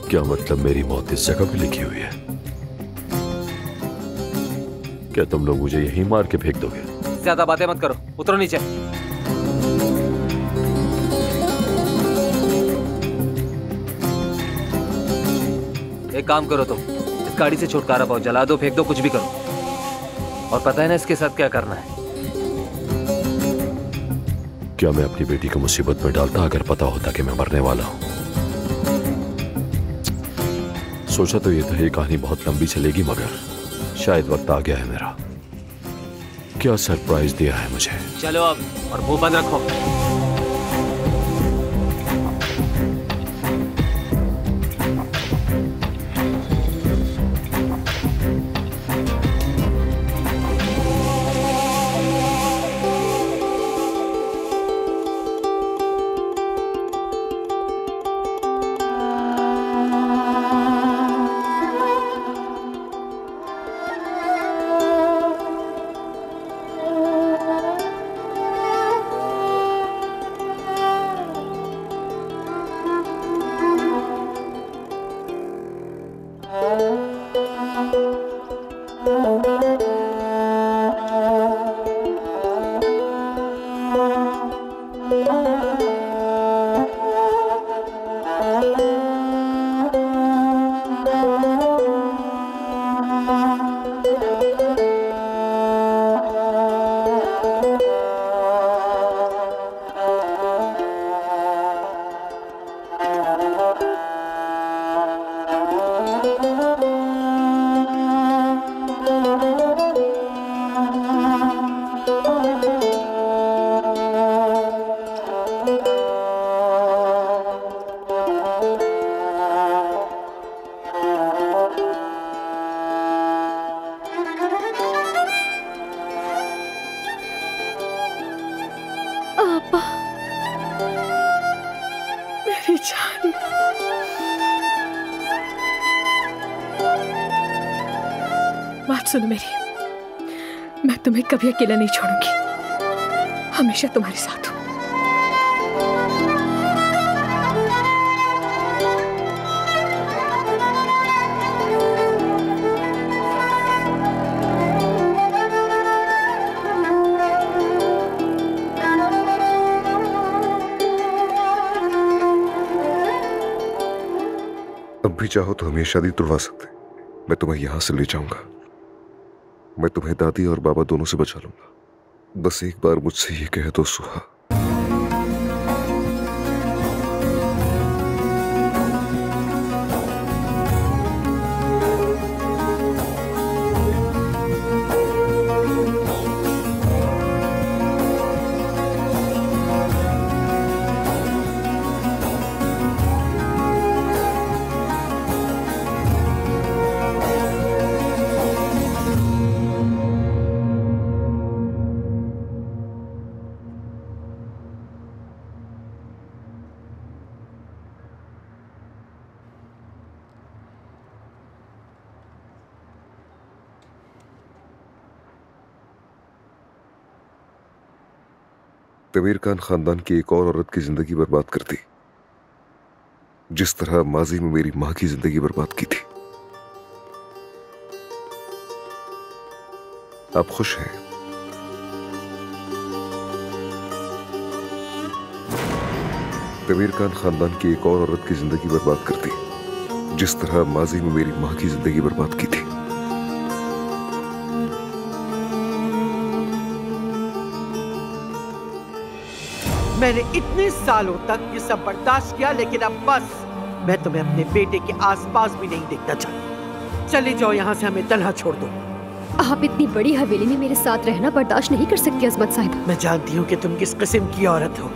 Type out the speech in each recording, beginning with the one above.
क्या मतलब मेरी मौत इस जगह पे लिखी हुई है? क्या तुम लोग मुझे यहीं मार के फेंक दोगे? ज्यादा बातें मत करो, उतरो नीचे। एक काम करो तुम, इस गाड़ी से छुटकारा पाओ, जला दो, फेंक दो, कुछ भी करो। और पता है ना इसके साथ क्या करना है? क्या मैं अपनी बेटी को मुसीबत में डालता अगर पता होता कि मैं मरने वाला हूं? सोचा तो ये था ये कहानी बहुत लंबी चलेगी, मगर शायद वक्त आ गया है मेरा। क्या सरप्राइज दिया है मुझे। चलो अब, और मुंह बंद रखो। सुनो मेरी, मैं तुम्हें कभी अकेला नहीं छोड़ूंगी, हमेशा तुम्हारे साथ हूं। अब भी चाहो तो हम ये शादी तुड़वा सकते। मैं तुम्हें यहां से ले जाऊंगा, मैं तुम्हें दादी और बाबा दोनों से बचा लूंगा। बस एक बार मुझसे ये कह दो सुहा। तमीर खान खानदान की एक और औरत की जिंदगी बर्बाद कर दी, जिस तरह माजी में मेरी मां की जिंदगी बर्बाद की थी। आप खुश हैं? तमीर खान खानदान की एक और औरत की जिंदगी बर्बाद कर दी, जिस तरह माजी में मेरी मां की जिंदगी बर्बाद की थी। मैंने इतने सालों तक ये सब बर्दाश्त किया, लेकिन अब बस। मैं तुम्हें अपने बेटे के आसपास भी नहीं देखना चाहती। चले जाओ यहाँ से, हमें तन्हा छोड़ दो। आप इतनी बड़ी हवेली में मेरे साथ रहना बर्दाश्त नहीं कर सकती अजमत साहिबा। मैं जानती हूँ कि तुम किस किस्म की औरत हो।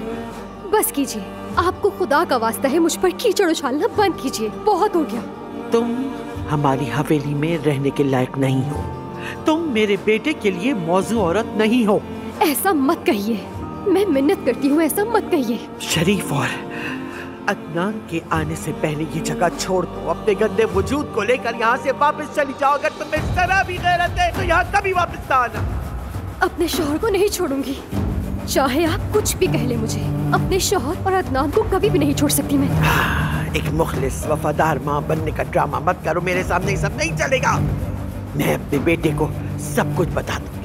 बस कीजिए, आपको खुदा का वास्ता है मुझ पर कीचड़ उछालना बंद कीजिए, बहुत हो गया। तुम हमारी हवेली में रहने के लायक नहीं हो। तुम मेरे बेटे के लिए मौजू औरत नहीं हो। ऐसा मत कहिए, मैं मिन्नत करती हूँ, ऐसा मत कहिए। शरीफ और अदनान के आने से पहले ये जगह छोड़ दो। अपने गंदे वजूद को लेकर यहाँ से वापस चली जाओ। अगर तुम्हें जरा भी गैरत है तो यहाँ कभी वापस ना आना। अपने शौहर को नहीं छोड़ूंगी, चाहे आप कुछ भी कह ले मुझे। अपने शौहर और अदनान को कभी भी नहीं छोड़ सकती मैं। एक मुखलिस वफादार माँ बनने का ड्रामा मत करो मेरे सामने, ये सब नहीं चलेगा। मैं अपने बेटे को सब कुछ बता दूंगी।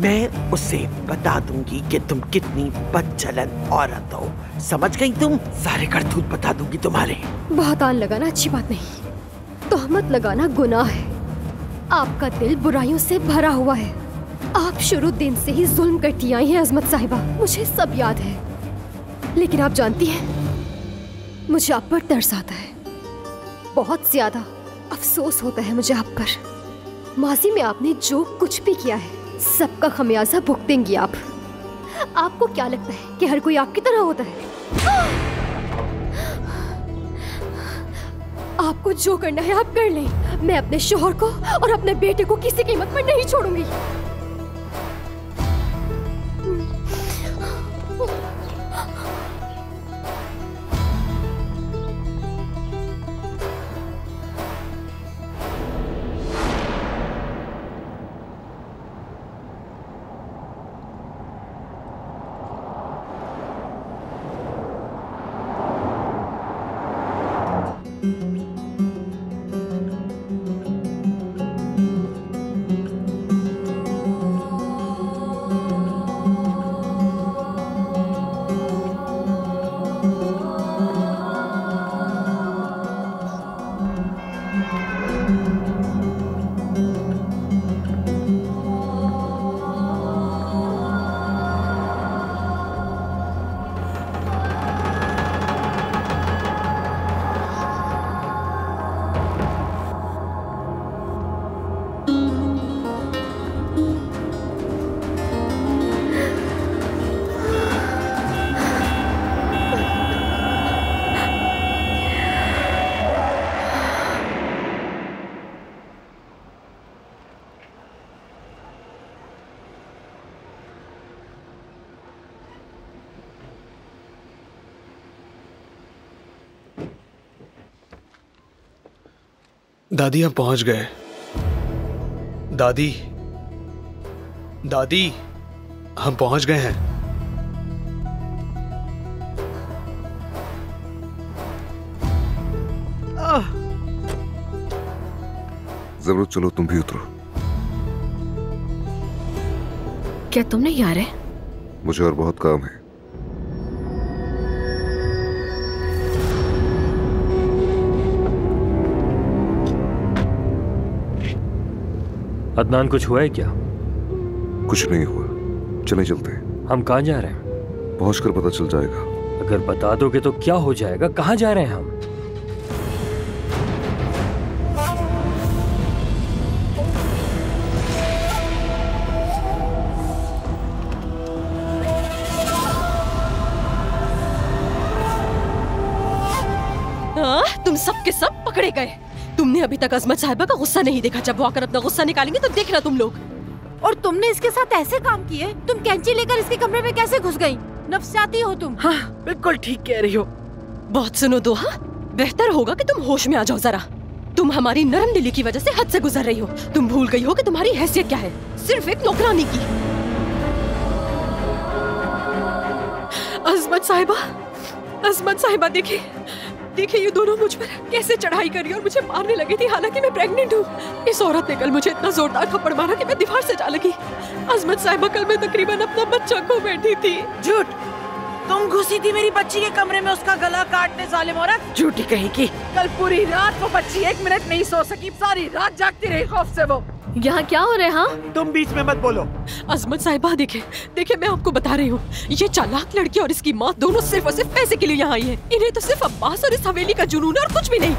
मैं उसे बता दूंगी कि तुम कितनी बदचलन औरत हो। समझ गई तुम? सारे करतूत बता दूंगी तुम्हारे। बहुत आन लगाना अच्छी बात नहीं, तोहमत लगाना गुनाह है। आपका दिल बुराइयों से भरा हुआ है। आप शुरू दिन से ही जुल्म करती आई हैं अजमत साहिबा, मुझे सब याद है। लेकिन आप जानती हैं, मुझे आप पर तरस आता है, बहुत ज्यादा अफसोस होता है मुझे आप पर। माजी में आपने जो कुछ भी किया है सबका खमियाजा भुगतेंगी आप। आपको क्या लगता है कि हर कोई आपकी तरह होता है? आपको जो करना है आप कर लें। मैं अपने शोहर को और अपने बेटे को किसी कीमत पर नहीं छोड़ूंगी। दादी हम पहुंच गए। दादी दादी हम पहुंच गए हैं। जरूर, चलो तुम भी उतरो। क्या तुम नहीं आ रहे? मुझे और बहुत काम है। अदनान, कुछ हुआ है क्या? कुछ नहीं हुआ, चले चलते हैं। हम कहाँ जा रहे हैं? पहुंचकर पता चल जाएगा। अगर बता दोगे तो क्या हो जाएगा? कहाँ जा रहे हैं हम? तुम सब के सब पकड़े गए। तुमने अभी तक अजमत साहिबा का गुस्सा नहीं देखा। जब वो आकर अपना गुस्सा निकालेंगे तब देखना तुम लोग। और तुमने इसके साथ ऐसे काम किए? तुम कैंची लेकर इसके कमरे में कैसे घुस गई? नफसियाती हो तुम। हाँ, बिल्कुल ठीक कह रही हो। बहुत सुनो दोहा, बेहतर होगा कि तुम होश में आ जाओ जरा। तुम हमारी नरम दिली की वजह से हद से गुजर रही हो। तुम भूल गई हो कि तुम्हारी हैसियत क्या है, सिर्फ एक नौकरानी की। अजमत साहिबा देखिए, ये दोनों मुझ पर कैसे चढ़ाई करी और मुझे मारने लगी थी, हालांकि मैं प्रेग्नेंट हूँ। इस औरत ने कल मुझे इतना जोरदार थप्पड़ मारा कि मैं दीवार से जा लगी। अजमत साहिबा, कल मैं तकरीबन अपना बच्चा खो बैठी थी। झूठ! तुम घुसी थी मेरी बच्ची के कमरे में उसका गला काटने, जालिम औरत! झूठी कहेगी। कल पूरी रात वो बच्ची 1 मिनट नहीं सो सकी, सारी रात जागती रही खौफ से। वो यहाँ क्या हो रहा है? हाँ, तुम बीच में मत बोलो। अजमत साहिबा देखिए मैं आपको बता रही हूँ, ये चालाक लड़की और इसकी माँ दोनों सिर्फ और सिर्फ पैसे के लिए यहाँ आई है। इन्हें तो सिर्फ अब्बास और इस हवेली का जुनून है और कुछ भी नहीं।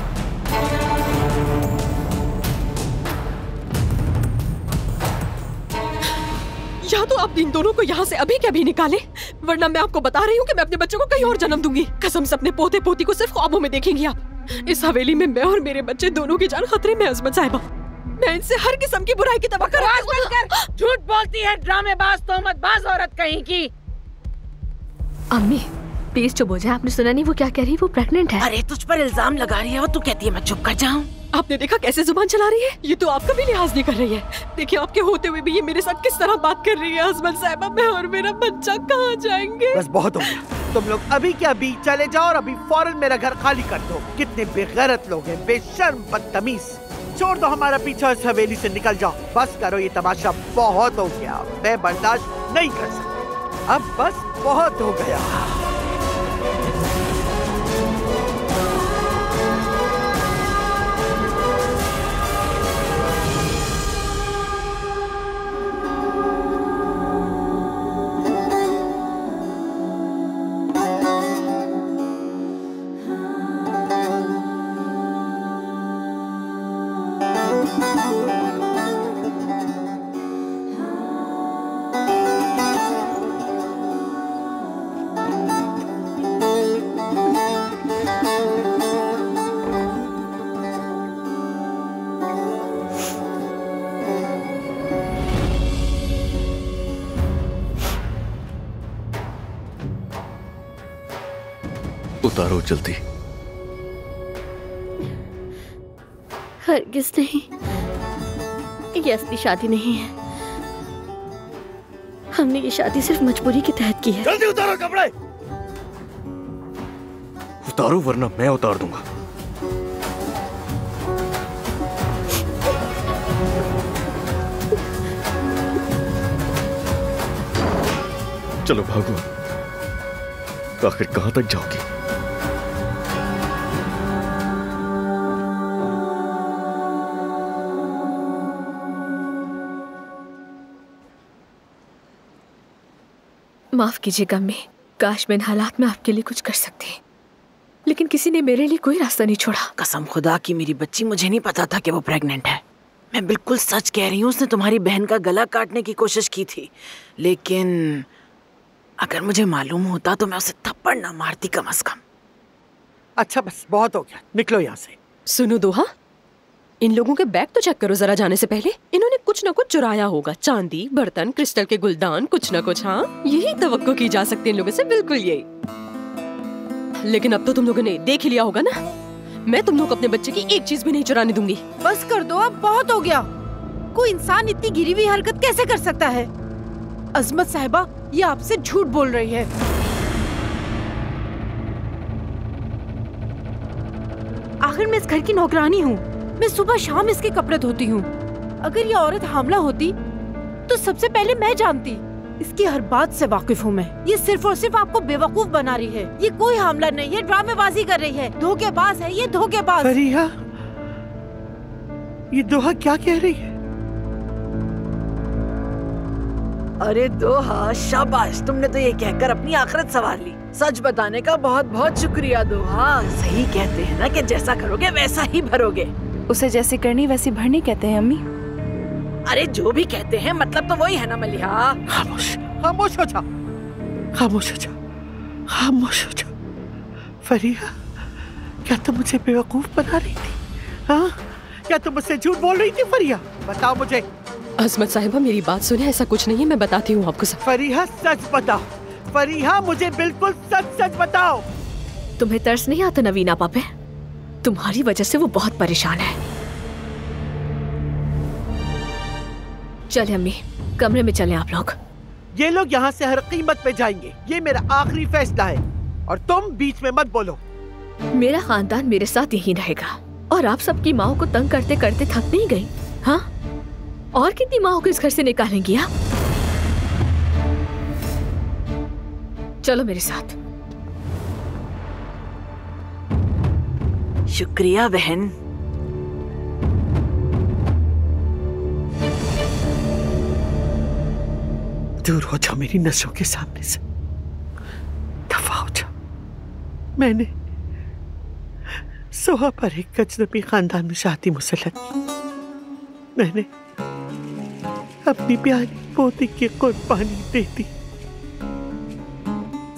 या तो आप इन दोनों को यहाँ से अभी के अभी निकालें, वरना मैं आपको बता रही हूँ कि मैं अपने बच्चों को कहीं और जन्म दूंगी। कसम से अपने पोते पोती को सिर्फ ख्वाबों में देखेंगी आप। इस हवेली में मैं और मेरे बच्चे दोनों की जान खतरे में। अजमत साहिबा, मैं इनसे हर किस्म की बुराई की तबाह कर। झूठ बोलती है, ड्रामेबाज, तोहमतबाज औरत कहीं की। अम्मी प्लीज चुप हो जाए। आपने सुना नहीं वो क्या कह रही है? वो प्रेग्नेंट है। अरे तुझ पर इल्जाम लगा रही है वो, तू कहती है मैं चुप कर जाऊं? आपने देखा कैसे जुबान चला रही है? ये तो आपका भी लिहाज नहीं कर रही है। देखिए आपके होते हुए भी ये मेरे साथ किस तरह बात कर रही है। अजमत साहिबा, मैं और मेरा बच्चा कहाँ जाएंगे? बस बहुत हो गया। तुम लोग अभी के अभी चले जाओ और अभी फौरन मेरा घर खाली कर दो। कितने बेगैरत लोग हैं, बेशर्म, बदतमीज। छोड़ दो हमारा पीछा, इस हवेली से निकल जाओ। बस करो, ये तमाशा बहुत हो गया, मैं बर्दाश्त नहीं कर सकता। अब बस बहुत हो गया। उतारो जल्दी। हरगिज़ नहीं, ये असली शादी नहीं है। हमने ये शादी सिर्फ मजबूरी के तहत की है। जल्दी उतारो कपड़े। उतारो वरना मैं उतार दूंगा। चलो भागो, आखिर कहां तक जाओगी? माफ कीजिएगा अम्मी, काश मैं इन हालात में आपके लिए कुछ कर सकती, लेकिन किसी ने मेरे लिए कोई रास्ता नहीं छोड़ा। कसम खुदा की मेरी बच्ची, मुझे नहीं पता था कि वो प्रेग्नेंट है। मैं बिल्कुल सच कह रही हूँ, उसने तुम्हारी बहन का गला काटने की कोशिश की थी, लेकिन अगर मुझे मालूम होता तो मैं उसे थप्पड़ ना मारती कम से कम। अच्छा बस बहुत हो गया, निकलो यहाँ से। सुनो दोहा, इन लोगों के बैग तो चेक करो जरा जाने से पहले। इन्होंने कुछ न कुछ चुराया होगा, चांदी, बर्तन, क्रिस्टल के गुलदान, कुछ न कुछ। हाँ, यही तवक्को की जा सकती है इन लोगों से, बिल्कुल यही। लेकिन अब तो तुम लोगों ने देख ही लिया होगा ना, मैं तुम लोग अपने बच्चे की एक चीज भी नहीं चुराने दूंगी। बस कर दो, अब बहुत हो गया। कोई इंसान इतनी गिरी हुई हरकत कैसे कर सकता है? अजमत साहिबा, ये आपसे झूठ बोल रही है। आखिर मैं इस घर की नौकरानी हूँ, मैं सुबह शाम इसके कपड़े धोती हूँ। अगर ये औरत हामला होती तो सबसे पहले मैं जानती। इसकी हर बात से वाकिफ हूँ मैं। ये सिर्फ और सिर्फ आपको बेवकूफ बना रही है। ये कोई हामला नहीं है, ड्रामेबाजी कर रही है, धोखेबाज है ये, धोखेबाज। फरीहा, ये दोहा क्या कह रही है? अरे दोहा, शाबाश, तुमने तो ये कहकर अपनी आखिरत संवार ली। सच बताने का बहुत बहुत शुक्रिया दोहा। सही कहते हैं ना कि जैसा करोगे वैसा ही भरोगे। उसे जैसी करनी वैसी भरनी कहते हैं अम्मी। अरे जो भी कहते हैं, मतलब तो वही है ना मलिहा। खामोश, खामोश हो जा, खामोश हो जा, खामोश हो जा। फरीहा, क्या तुम मुझे बेवकूफ बना रही थी? हाँ, क्या तुम मुझसे झूठ बोल रही थी फरीहा? बताओ मुझे। अजमत साहिबा, मेरी बात सुने, ऐसा कुछ नहीं है, मैं बताती हूँ आपको सब। फरीहा सच बताओ, फरीहा मुझे बिल्कुल सच सच बताओ। तुम्हें तरस नहीं आता नवीना पापे? तुम्हारी वजह से वो बहुत परेशान है। चले अम्मी, कमरे में चलें आप लोग। ये लोग यहाँ से हर कीमत पे जाएंगे, ये मेरा आखिरी फैसला है, और तुम बीच में मत बोलो। मेरा खानदान मेरे साथ यहीं रहेगा, और आप सबकी माओ को तंग करते करते थक नहीं गई? हाँ, और कितनी माओ को इस घर से निकालेंगी आप? चलो मेरे साथ। शुक्रिया बहन। दूर हो जाओ मेरी नजरों के सामने से, दफा हो जाओ। मैंने सोहा पर एक अजनबी खानदान में शादी मुसल्लत की। मैंने अपनी प्यारी पोती की कुर्बानी दे दी।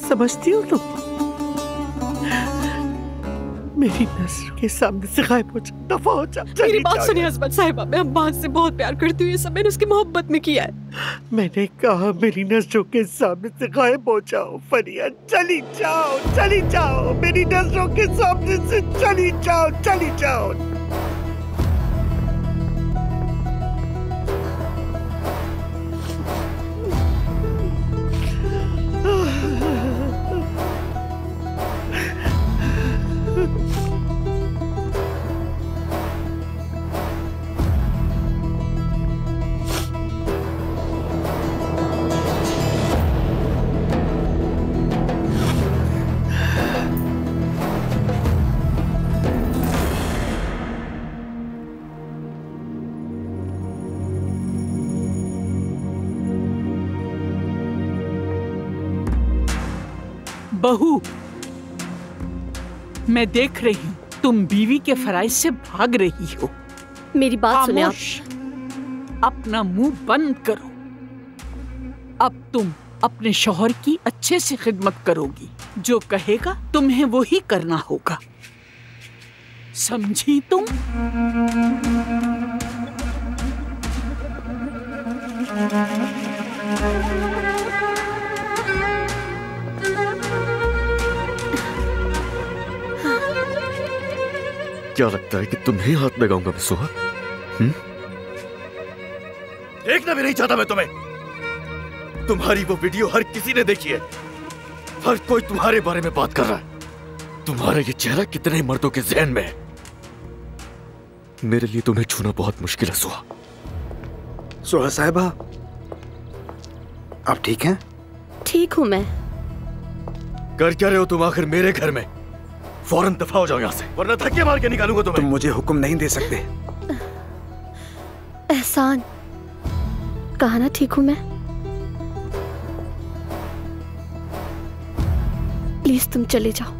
समझती हो तुम? मेरी नजर के सामने से गायब हो जा, दफा हो जा। मेरी बात सुनिए अजमत साहिबा, मैं अब्बास से बहुत प्यार करती हूँ, ये सब मैंने उसकी मोहब्बत में किया है। मैंने कहा मेरी नजरों के सामने से गायब हो जाओ फरिया, चली जाओ, चली जाओ, मेरी नजरों के सामने से चली जाओ, चली जाओ। बहू, मैं देख रही हूँ तुम बीवी के फराइज से भाग रही हो। मेरी बात सुने आप। अपना मुंह बंद करो। अब तुम अपने शौहर की अच्छे से खिदमत करोगी। जो कहेगा तुम्हें वो ही करना होगा, समझी तुम? क्या लगता है कि तुम्हें हाथ लगाऊंगा मैं सुहा? देखना भी नहीं चाहता मैं तुम्हें। तुम्हारी वो वीडियो हर किसी ने देखी है। हर कोई तुम्हारे बारे में बात कर रहा है। तुम्हारा ये चेहरा कितने मर्दों के ज़हन में है। मेरे लिए तुम्हें छूना बहुत मुश्किल है सुहा। सुहा साहिबा, आप ठीक हैं? ठीक हूं मैं। कर क्या रहे हो तुम आखिर मेरे घर में? फौरन दफा हो जाओ यहाँ से, वरना धक्के मार के निकालूंगा तुम्हें। तुम मुझे हुक्म नहीं दे सकते। एहसान, कहा ना ठीक हूं मैं। प्लीज तुम चले जाओ।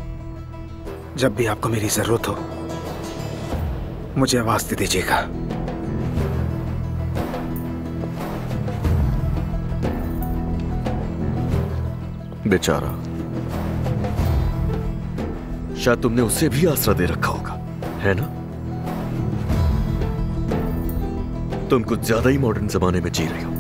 जब भी आपको मेरी जरूरत हो मुझे आवाज दे दीजिएगा। बेचारा, शायद तुमने उसे भी आसरा दे रखा होगा, है ना? तुम कुछ ज्यादा ही मॉडर्न जमाने में जी रही हो।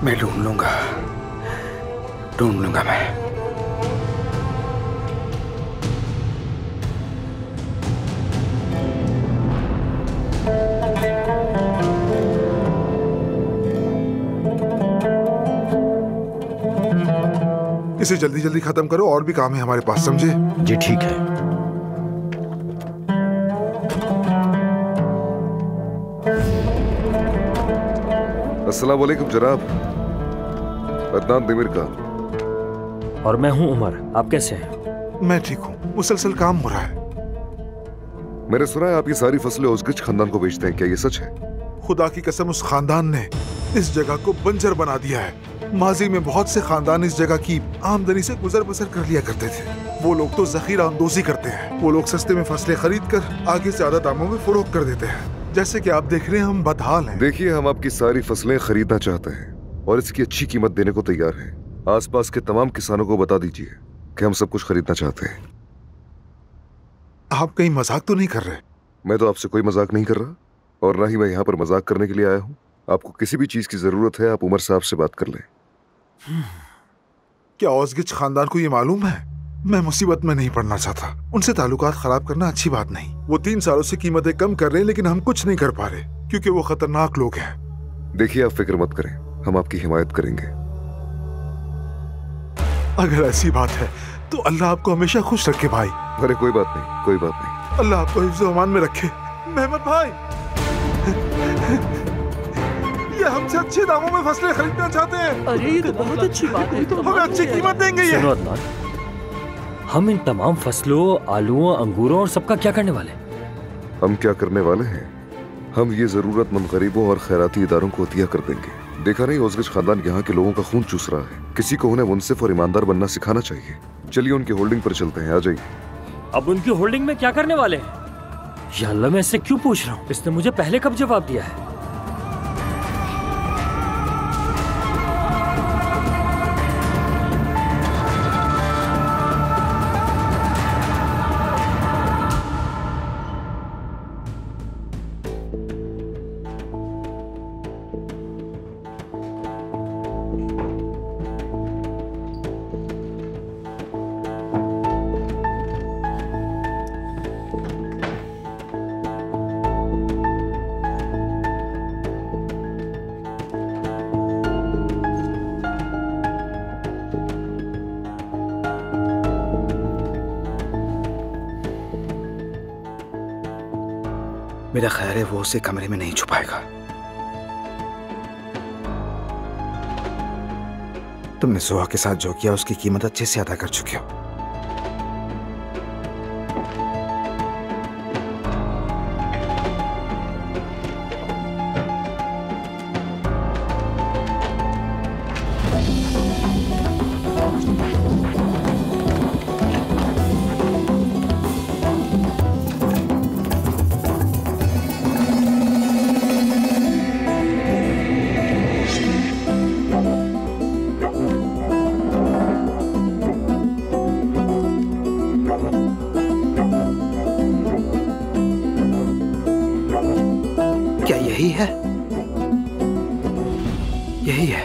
मैं ढूंढ लूंगा मैं। इसे जल्दी जल्दी खत्म करो, और भी काम है हमारे पास, समझे? जी ठीक है। अस्सलाम वालेकुम जनाब, अदनान दिमिर का। और मैं हूं उमर, आप कैसे हैं? मैं ठीक हूँ, मुसलसल काम हो रहा है। मैंने सुना है आप ये सारी फसलें उज़गिच खानदान को बेचते हैं, क्या ये सच है? खुदा की कसम, उस खानदान ने इस जगह को बंजर बना दिया है। माजी में बहुत से खानदान इस जगह की आमदनी से गुजर बसर कर लिया करते थे। वो लोग तो जखीरा अंदोजी करते हैं। वो लोग सस्ते में फसलें खरीद कर आगे ज्यादा दामों में फरोख्त कर देते हैं। जैसे कि आप देख रहे हैं, हम बदहाल हैं। देखिए, हम आपकी सारी फसलें खरीदना चाहते हैं और इसकी अच्छी कीमत देने को तैयार हैं। आसपास के तमाम किसानों को बता दीजिए कि हम सब कुछ खरीदना चाहते हैं। आप कहीं मजाक तो नहीं कर रहे? मैं तो आपसे कोई मजाक नहीं कर रहा, और ना ही मैं यहाँ पर मजाक करने के लिए आया हूँ। आपको किसी भी चीज की जरूरत है, आप उमर साहब से बात कर लें। क्या उज़गिच खानदान को ये मालूम है? मैं मुसीबत में नहीं पड़ना चाहता। उनसे ताल्लुकात खराब करना अच्छी बात नहीं। वो 3 सालों से कीमतें कम कर रहे हैं, लेकिन हम कुछ नहीं कर पा रहे क्योंकि वो खतरनाक लोग हैं। देखिए, आप फिक्र मत करें, हम आपकी हिमायत करेंगे। अगर ऐसी बात है तो अल्लाह आपको हमेशा खुश रखे भाई। अरे कोई बात नहीं, कोई बात नहीं। अल्लाह आपको हिफ्ज़-ओ-अमान में रखे। मेहमद भाई, ये हमसे अच्छे दामों में फसलें खरीदना चाहते हैं। अरे ये तो बहुत अच्छी बात है। हमें अच्छी कीमत देंगे ये। सुनो अदनान, हम इन तमाम फसलों, आलूओं, अंगूरों और सबका क्या करने वाले? हम क्या करने वाले हैं? हम ये जरूरतमंद गरीबों और खैराती इदारों को हदिया कर देंगे। देखा नहीं ओज़गिच खानदान यहाँ के लोगों का खून चूस रहा है। किसी को उन्हें मुनसिफ और ईमानदार बनना सिखाना चाहिए। चलिए उनकी होल्डिंग पर चलते हैं, आ जाइए। अब उनकी होल्डिंग में क्या करने वाले हैं? या अल्लाह, मैं इससे क्यों पूछ रहा हूँ? इसने मुझे पहले कब जवाब दिया है? मेरा ख्याल है वो उसे कमरे में नहीं छुपाएगा। तुमने जोहा के साथ जो किया उसकी कीमत अच्छे से अदा कर चुके हो। क्या यही है? यही है।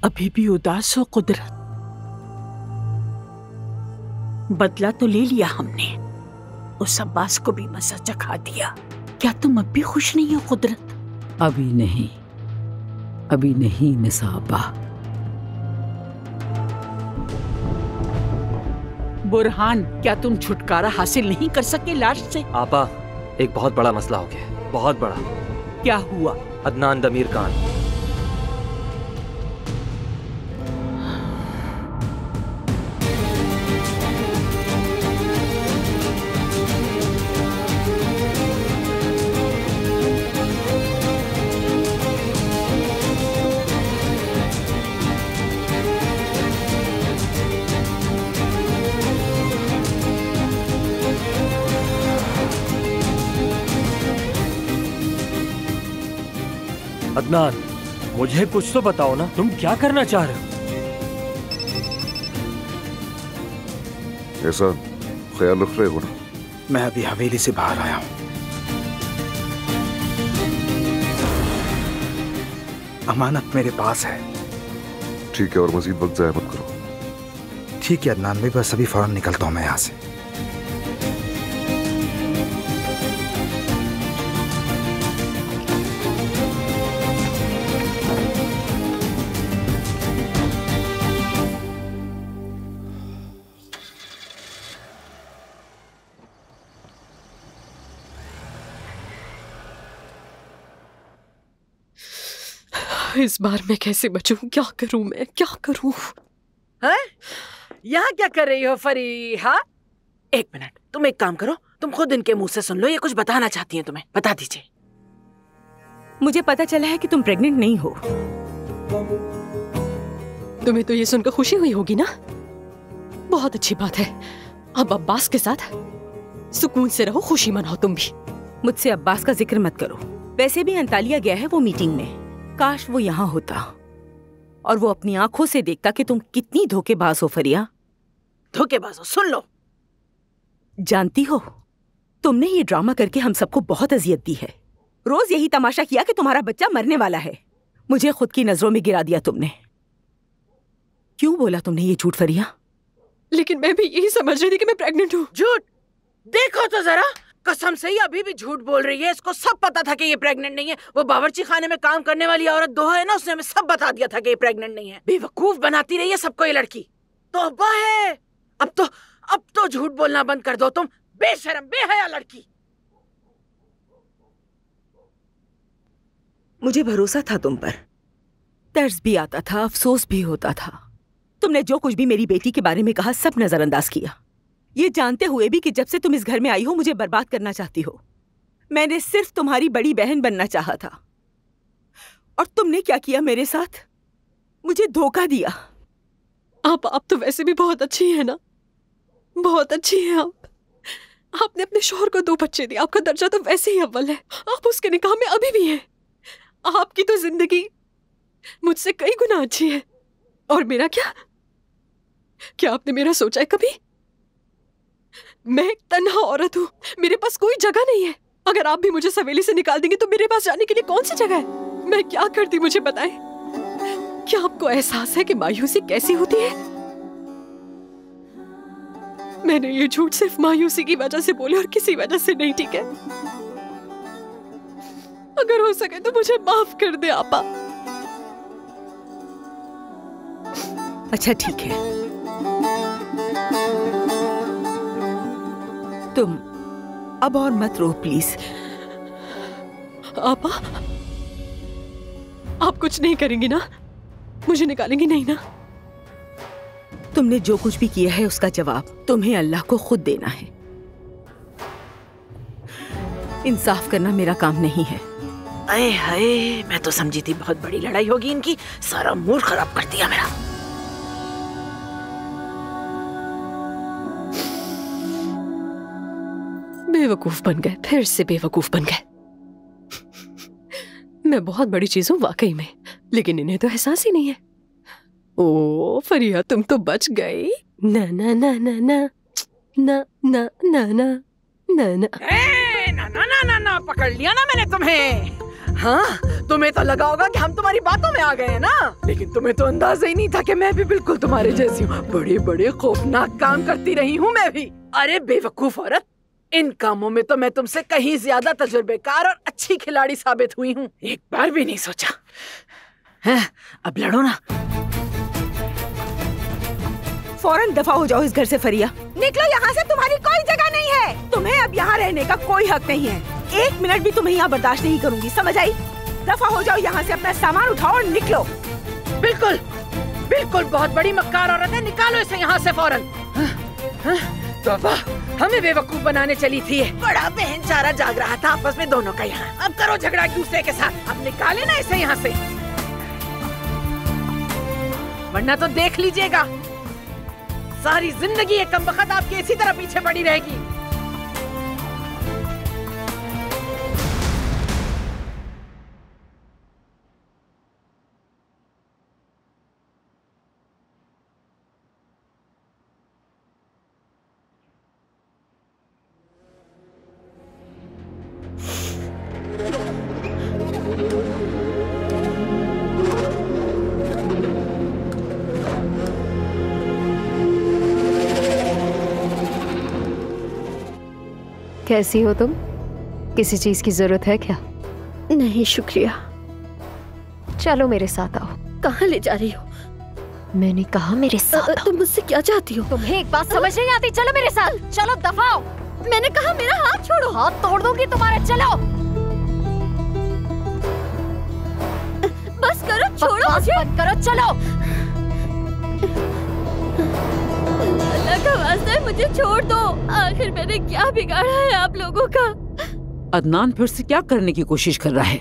अभी भी उदास हो कुदरत? बदला तो ले लिया हमने, उस अब्बास को भी मजा चखा दिया। क्या तुम अब भी खुश नहीं हो कुदरत? अभी नहीं निसाबा। बुरहान, क्या तुम छुटकारा हासिल नहीं कर सके लाश से? आपा, एक बहुत बड़ा मसला हो गया, बहुत बड़ा। क्या हुआ? अदनान दमीर खान। अदनान, मुझे कुछ तो बताओ ना, तुम क्या करना चाह रहे हो? ऐसा ख्याल रख रहे हो ना? मैं अभी हवेली से बाहर आया हूं। अमानत मेरे पास है। ठीक है, और मजीद वक्त जाया मत करो। ठीक है अदनान भाई, बस अभी फौरन निकलता हूं मैं यहाँ से। इस बार मैं कैसे बचूं? क्या करूं मैं, क्या करूं? यहाँ क्या कर रही हो फरीहा? एक मिनट, तुम एक काम करो, तुम खुद इनके मुंह से सुन लो, ये कुछ बताना चाहती हैं तुम्हें, बता दीजिए। मुझे पता चला है कि तुम प्रेग्नेंट नहीं हो। तुम्हें तो ये सुनकर खुशी हुई होगी ना? बहुत अच्छी बात है। अब अब्बास के साथ सुकून से रहो, खुशी मनाओ तुम भी। मुझसे अब्बास का जिक्र मत करो। वैसे भी अंतालिया गया है वो मीटिंग में। काश वो यहाँ होता और वो अपनी आंखों से देखता कि तुम कितनी धोखेबाज हो फरिया। धोखेबाज हो? सुन लो। जानती हो, तुमने ये ड्रामा करके हम सबको बहुत अजियत दी है। रोज यही तमाशा किया कि तुम्हारा बच्चा मरने वाला है। मुझे खुद की नजरों में गिरा दिया तुमने। क्यों बोला तुमने ये झूठ फरिया? लेकिन मैं भी यही समझ रही थी कि मैं प्रेग्नेंट हूँ। झूठ? देखो तो जरा, कसम से ही अभी भी झूठ बोल रही है। इसको सब पता था कि ये प्रेग्नेंट नहीं है। वो बावर्ची खाने में काम करने वाली औरत दोहा है ना, उसने हमें सब बता दिया था कि ये प्रेग्नेंट नहीं है। बेवकूफ बनाती रही है सबको ये लड़की। तौबा है। अब तो झूठ बोलना बंद कर दो तुम, बेशरम बेहया लड़की। मुझे भरोसा था तुम पर, दर्द भी आता था, अफसोस भी होता था। तुमने जो कुछ भी मेरी बेटी के बारे में कहा सब नजरअंदाज किया, ये जानते हुए भी कि जब से तुम इस घर में आई हो मुझे बर्बाद करना चाहती हो। मैंने सिर्फ तुम्हारी बड़ी बहन बनना चाहा था, और तुमने क्या किया मेरे साथ? मुझे धोखा दिया। आप तो वैसे भी बहुत अच्छी है ना, बहुत अच्छी है आप। आपने अपने शौहर को 2 बच्चे दिए, आपका दर्जा तो वैसे ही अव्वल है। आप उसके निकाह में अभी भी हैं। आपकी तो जिंदगी मुझसे कई गुना अच्छी है। और मेरा क्या आपने मेरा सोचा है कभी? मैं एक तन्हा औरत हूँ, मेरे पास कोई जगह नहीं है। अगर आप भी मुझे सवेली से निकाल देंगे तो मेरे पास जाने के लिए कौन सी जगह है? मैं क्या करती मुझे बताएं? क्या आपको एहसास है कि मायूसी कैसी होती है? मैंने ये झूठ सिर्फ मायूसी की वजह से बोले और किसी वजह से नहीं, ठीक है? अगर हो सके तो मुझे माफ कर दे आपा। अच्छा ठीक है, तुम अब और मत रो प्लीज। आपा, आप कुछ नहीं करेंगी ना? मुझे निकालेंगी नहीं ना? तुमने जो कुछ भी किया है उसका जवाब तुम्हें अल्लाह को खुद देना है। इंसाफ करना मेरा काम नहीं है। अरे हाय, मैं तो समझी थी बहुत बड़ी लड़ाई होगी इनकी। सारा मूड खराब कर दिया मेरा। बेवकूफ बन गए, फिर से बेवकूफ बन गए। मैं बहुत बड़ी चीज हूँ वाकई में, लेकिन इन्हें तो एहसास ही नहीं है। ओ फरिया, तुम तो बच गई। ना ना ना ना ना ना ना ना ना ना ना ना, पकड़ लिया ना मैंने तुम्हें। हाँ, तुम्हें तो लगा होगा कि हम तुम्हारी बातों में आ गए हैं ना, लेकिन तुम्हें तो अंदाजा ही नहीं था कि मैं भी बिल्कुल तुम्हारे जैसी हूँ। बड़े बड़े खौफनाक काम करती रही हूँ मैं भी। अरे बेवकूफ औरत, इन कामों में तो मैं तुमसे कहीं ज्यादा तजुर्बेकार और अच्छी खिलाड़ी साबित हुई हूँ। एक बार भी नहीं सोचा है। अब लड़ो ना। फौरन दफा हो जाओ इस घर से फरिया। निकलो यहाँ से, तुम्हारी कोई जगह नहीं है। तुम्हें अब यहाँ रहने का कोई हक नहीं है। 1 मिनट भी तुम्हें यहाँ बर्दाश्त नहीं करूंगी, समझ आई? दफा हो जाओ यहाँ से, अपना सामान उठाओ और निकलो। बिल्कुल बिल्कुल, बहुत बड़ी मक्कार औरत है, निकालो इसे यहाँ से फौरन। तौबा, हमें बेवकूफ बनाने चली थी। बड़ा बहन चारा जाग रहा था आपस में दोनों का। यहाँ अब करो झगड़ा एक दूसरे के साथ। अब निकाले ना इसे यहाँ से, वरना तो देख लीजिएगा सारी जिंदगी ये कमबख्त आपके इसी तरह पीछे पड़ी रहेगी। कैसी हो तुम? किसी चीज की जरूरत है क्या? नहीं शुक्रिया। चलो मेरे साथ आओ। कहाँ ले जा रही हो? मैंने कहा मेरे साथ आओ। तुम मुझसे क्या चाहती हो? तुम्हें एक बात समझ नहीं आती? चलो मेरे साथ, चलो दफाओ। मैंने कहा मेरा हाथ छोड़ो। हाथ तोड़ दूंगी तुम्हारा। चलो बस करो, छोड़ो मुझे। बंद करो, चलो। अल्लाह का वास्ता है, मुझे छोड़ दो। आखिर मैंने क्या बिगाड़ा है आप लोगों का? अदनान फिर से क्या करने की कोशिश कर रहा है?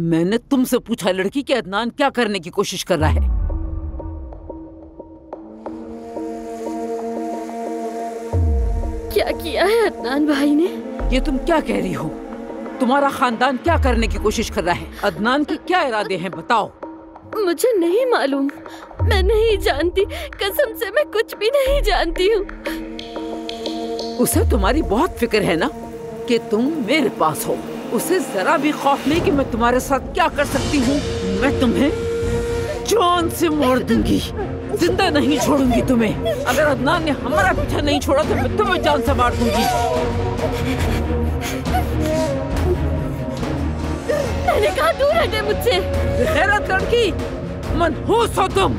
मैंने तुमसे पूछा लड़की कि अदनान क्या करने की कोशिश कर रहा है? क्या किया है अदनान भाई ने? ये तुम क्या कह रही हो? तुम्हारा खानदान क्या करने की कोशिश कर रहा है? अदनान के क्या इरादे हैं, बताओ। मुझे नहीं मालूम, मैं नहीं जानती, कसम से मैं कुछ भी नहीं जानती हूँ। उसे तुम्हारी बहुत फिक्र है ना कि तुम मेरे पास हो। उसे जरा भी खौफ नहीं कि मैं तुम्हारे साथ क्या कर सकती हूँ। मैं तुम्हें जान से मार दूंगी। जिंदा नहीं छोड़ूंगी तुम्हें। अगर अदनान ने हमारा पीछा नहीं छोड़ा तो मैं तुम्हें जान से मार दूंगी। मैंने कहा दूर हटे मुझसे। गैरत लड़की, मनहूस हो तुम।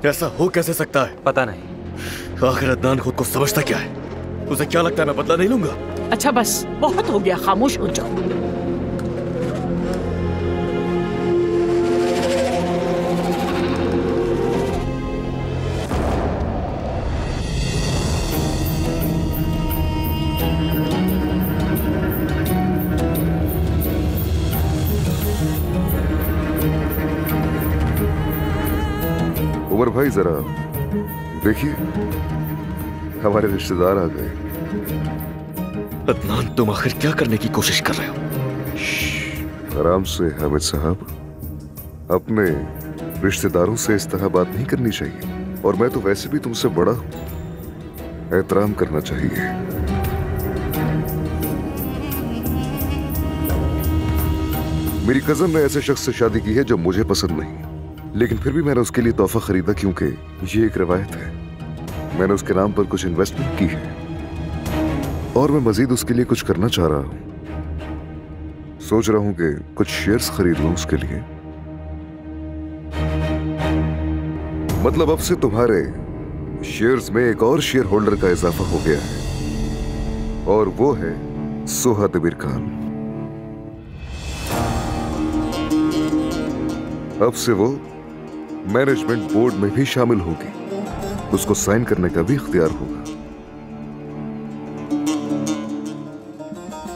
ऐसा हो कैसे सकता है? पता नहीं। आखिर अदनान खुद को समझता क्या है? उसे क्या लगता है मैं बदला नहीं लूंगा? अच्छा बस, बहुत हो गया, खामोश हो जाओ। उमर भाई जरा देखिए, हमारे रिश्तेदार आ गए। अदनान, तुम आखिर क्या करने की कोशिश कर रहे हो? आराम से हामिद साहब, अपने रिश्तेदारों से इस तरह बात नहीं करनी चाहिए। और मैं तो वैसे भी तुमसे बड़ा हूं, एहतराम करना चाहिए। मेरी कजन ने ऐसे शख्स से शादी की है जो मुझे पसंद नहीं, लेकिन फिर भी मैंने उसके लिए तोहफा खरीदा क्योंकि ये एक रिवायत है। मैंने उसके नाम पर कुछ इन्वेस्टमेंट की है और मैं मजीद उसके लिए कुछ करना चाह रहा हूं। सोच रहा हूं कि कुछ शेयर्स खरीद लूं उसके लिए। मतलब अब से तुम्हारे शेयर्स में एक और शेयर होल्डर का इजाफा हो गया है और वो है सोहा तबीर खान। अब से वो मैनेजमेंट बोर्ड में भी शामिल होगी। उसको साइन करने का भी इख्तियार होगा।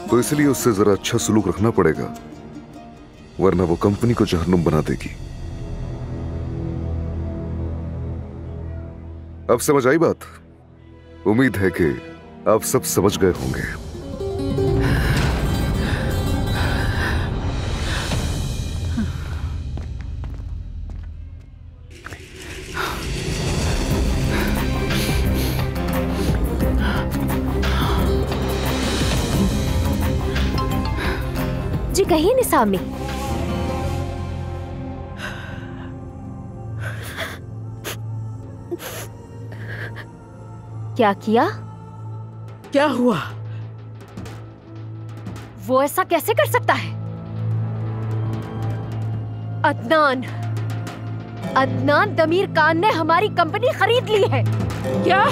तो इसलिए उससे जरा अच्छा सलूक रखना पड़ेगा, वरना वो कंपनी को जहन्नुम बना देगी। अब समझ आई बात? उम्मीद है कि आप सब समझ गए होंगे। जी कहिए निसामी। क्या किया? क्या हुआ? वो ऐसा कैसे कर सकता है? अदनान दमीर खान ने हमारी कंपनी खरीद ली है। क्या?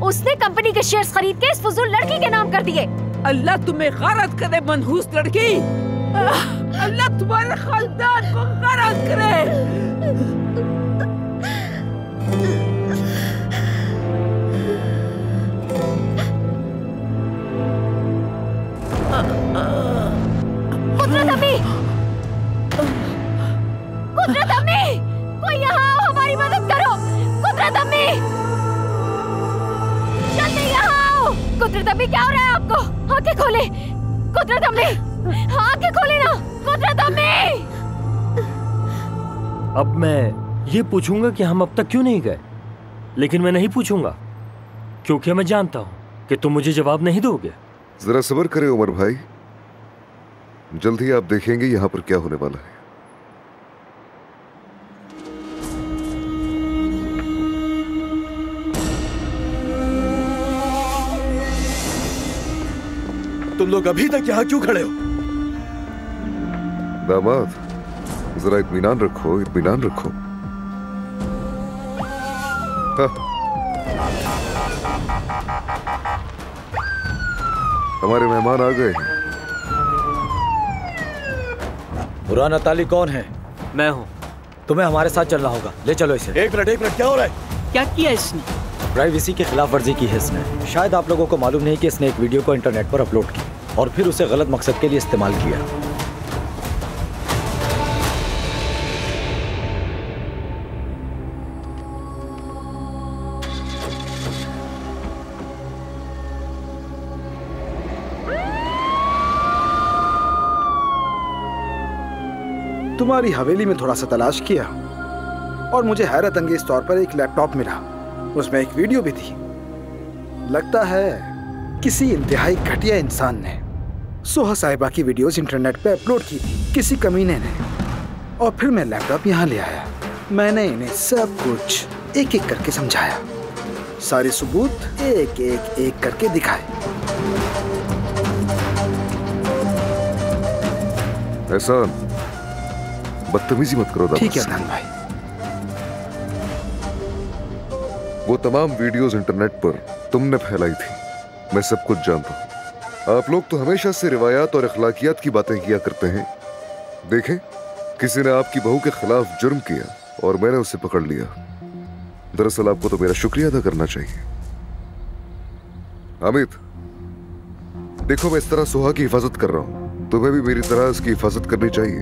उसने कंपनी के शेयर्स खरीद के इस फजूल लड़की के नाम कर दिए। अल्लाह तुम्हें गारत करे मनहूस लड़की। अल्लाह तुम्हारे खानदान को गारत करे। कुदरत अम्मी, कोई यहाँ आओ, हमारी मदद करो। कुदरत अम्मी, जल्दी यहाँ आओ। कुदरत अम्मी, क्या हो रहा है आपको? आंखें खोले। कुदरत अम्मी, आंखें खोले ना। कुदरत अम्मी। अब मैं ये पूछूंगा कि हम अब तक क्यों नहीं गए, लेकिन मैं नहीं पूछूंगा क्योंकि मैं जानता हूं कि तुम मुझे जवाब नहीं दोगे। जरा सब्र करें उमर भाई, जल्द ही आप देखेंगे यहां पर क्या होने वाला है। तुम लोग अभी तक यहाँ क्यों खड़े हो? दामाद, जरा इत्मीनान रखो, इत्मीनान रखो। हमारे मेहमान आ गए हैं। बुरहान अताली कौन है? मैं हूँ। तुम्हें हमारे साथ चलना होगा, ले चलो इसे। एक मिनट, क्या हो रहा है? क्या किया इसने? प्राइवेसी की खिलाफ वर्जी की है इसने। शायद आप लोगों को मालूम नहीं कि इसने एक वीडियो को इंटरनेट पर अपलोड किया और फिर उसे गलत मकसद के लिए इस्तेमाल किया। तुम्हारी हवेली में थोड़ा सा तलाश किया और मुझे हैरत अंगेज तौर पर एक लैपटॉप मिला। उसमें एक वीडियो भी थी। लगता है किसी इंतहाई घटिया इंसान ने सोहा साहिबा की वीडियोस इंटरनेट पे अपलोड की थी, किसी कमीने ने। और फिर मैं लैपटॉप यहाँ ले आया। मैंने इन्हें सब कुछ एक एक करके समझाया, सारे सबूत एक एक एक करके दिखाए। ऐसा बदतमीजी मत करो दामाद। ठीक है अदनान भाई। वो तमाम वीडियोस इंटरनेट पर तुमने फैलाई थी, मैं सब कुछ जानता हूँ। आप लोग तो हमेशा से रिवायात और अखलाकियात की बातें किया करते हैं। देखें, किसी ने आपकी बहू के खिलाफ जुर्म किया और मैंने उसे पकड़ लिया। दरअसल आपको तो मेरा शुक्रिया अदा करना चाहिए। हामिद, देखो मैं इस तरह सोहा की हिफाजत कर रहा हूं, तुम्हें भी मेरी तरह इसकी हिफाजत करनी चाहिए,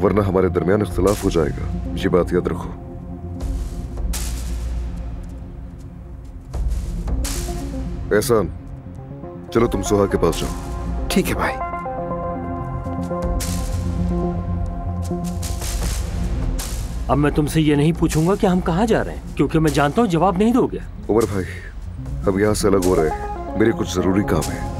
वरना हमारे दरमियान इख्तिलाफ हो जाएगा। ये बात याद रखो। एहसान, चलो तुम सोहा के पास जाओ। ठीक है भाई। अब मैं तुमसे ये नहीं पूछूंगा कि हम कहाँ जा रहे हैं, क्योंकि मैं जानता हूँ जवाब नहीं दोगे। उमर भाई, हम यहाँ से अलग हो रहे हैं, मेरे कुछ जरूरी काम है।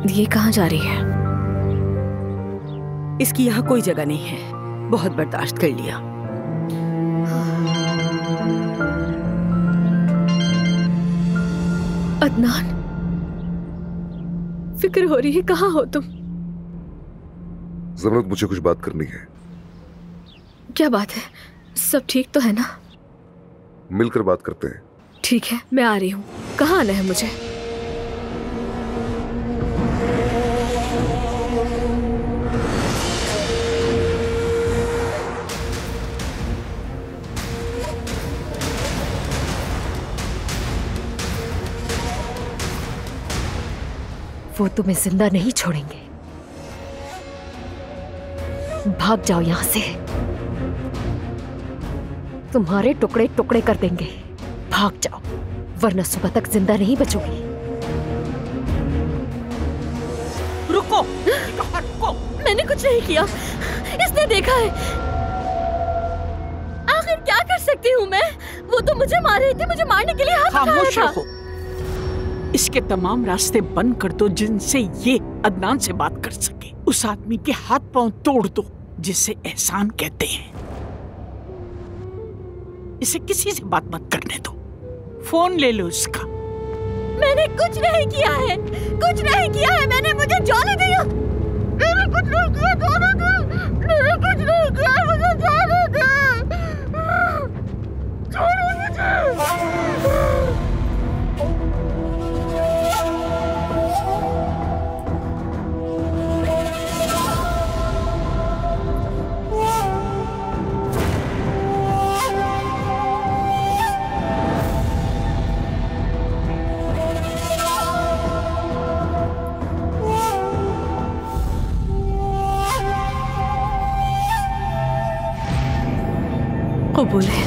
ये कहाँ जा रही है? इसकी यहाँ कोई जगह नहीं है, बहुत बर्दाश्त कर लिया। अदनान, फिक्र हो रही है, कहाँ हो तुम? ज़मरत, मुझे कुछ बात करनी है। क्या बात है? सब ठीक तो है ना? मिलकर बात करते हैं। ठीक है, मैं आ रही हूँ। कहाँ आना है मुझे? वो तुम्हें जिंदा नहीं छोड़ेंगे। भाग जाओ यहां से, तुम्हारे टुकड़े टुकड़े कर देंगे। भाग जाओ, वरना सुबह तक जिंदा नहीं बचोगी। रुको, मैंने कुछ नहीं किया, इसने देखा है। आखिर क्या कर सकती हूँ मैं? वो तो मुझे मार रही थी, मुझे मारने के लिए हाथ उठाया था। रहो। इसके तमाम रास्ते बंद कर दो जिनसे ये अदनान से बात कर सके। उस आदमी के हाथ पांव तोड़ दो जिसे एहसान कहते हैं। इसे किसी से बात मत करने दो। फोन ले लो उसका। मैंने कुछ नहीं किया है, कुछ नहीं किया है मैंने, मुझे जाने दिया। मैंने कुछ नहीं किया, जाने दो। मैंने कुछ नहीं किया, मुझे जाने दो। छोड़ो मुझे। कबूल है।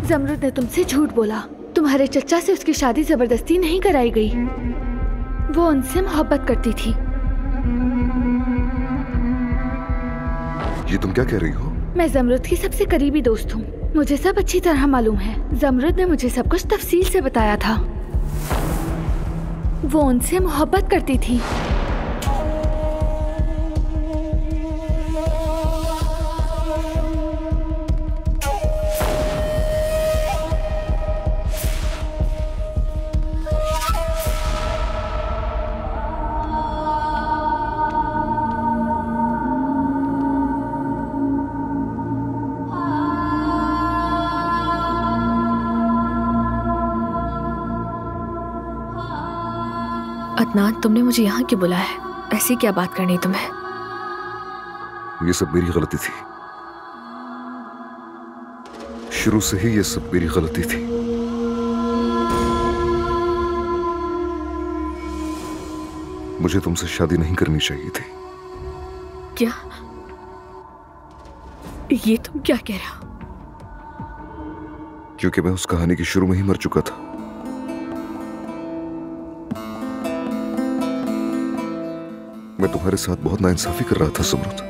जमरुद ने तुमसे झूठ बोला। तुम्हारे चचा से उसकी शादी जबरदस्ती नहीं कराई गई। वो उनसे मोहब्बत करती थी। ये तुम क्या कह रही हो? मैं जमरुद की सबसे करीबी दोस्त हूँ। मुझे सब अच्छी तरह मालूम है। जमरुद ने मुझे सब कुछ तफसील से बताया था। वो उनसे मोहब्बत करती थी। अदनान, तुमने मुझे यहाँ क्यों बुलाया है? ऐसी क्या बात करनी तुम्हें? ये सब मेरी गलती थी। शुरू से ही ये सब मेरी गलती थी। मुझे तुमसे शादी नहीं करनी चाहिए थी। क्या? ये तुम क्या कह रहे हो? क्योंकि मैं उस कहानी की शुरू में ही मर चुका था। मैं तुम्हारे साथ बहुत नाइंसाफी कर रहा था समरुद,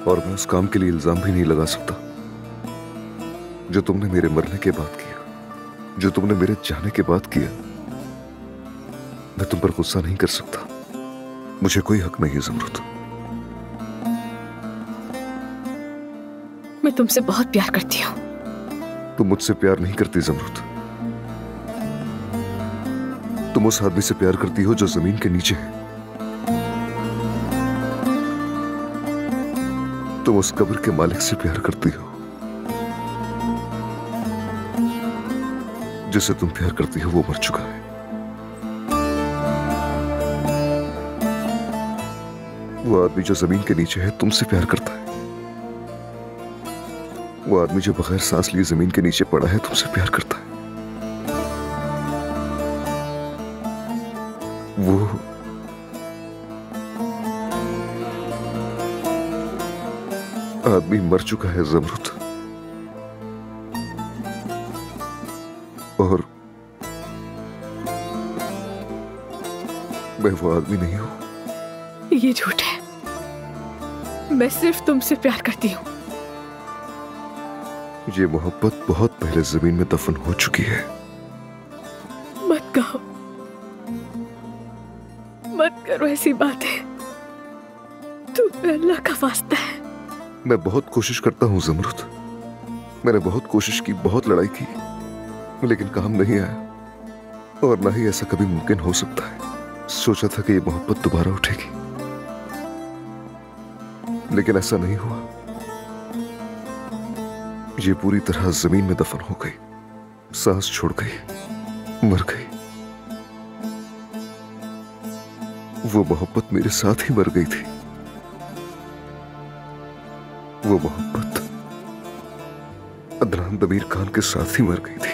और मैं उस काम के लिए इल्जाम भी नहीं लगा सकता जो तुमने मेरे मरने के बाद किया, जो तुमने मेरे जाने के बाद किया। मैं तुम पर गुस्सा नहीं कर सकता। मुझे कोई हक नहीं है समरुद। मैं तुमसे बहुत प्यार करती हूँ। तुम मुझसे प्यार नहीं करती समरुद। तुम उस आदमी से प्यार करती हो जो जमीन के नीचे है। तुम उस कब्र के मालिक से प्यार करती हो। जिसे तुम प्यार करती हो वो मर चुका है। वो आदमी जो जमीन के नीचे है तुमसे प्यार करता है। वो आदमी जो बगैर सांस लिए जमीन के नीचे पड़ा है तुमसे प्यार करता है। वो आदमी मर चुका है जमरुद, और मैं वो आदमी नहीं हूं। ये झूठ है। मैं सिर्फ तुमसे प्यार करती हूँ। ये मोहब्बत बहुत पहले जमीन में दफन हो चुकी है। मत कहो, मत करो ऐसी बातें। तुम्हें अल्लाह का वास्ता है। मैं बहुत कोशिश करता हूं जमरुद। मैंने बहुत कोशिश की, बहुत लड़ाई की, लेकिन काम नहीं आया, और ना ही ऐसा कभी मुमकिन हो सकता है। सोचा था कि ये मोहब्बत दोबारा उठेगी, लेकिन ऐसा नहीं हुआ। ये पूरी तरह जमीन में दफन हो गई, सांस छोड़ गई, मर गई। वो मोहब्बत मेरे साथ ही मर गई थी। वो मोहब्बत अदनान दमीर खान के साथ ही मर गई थी।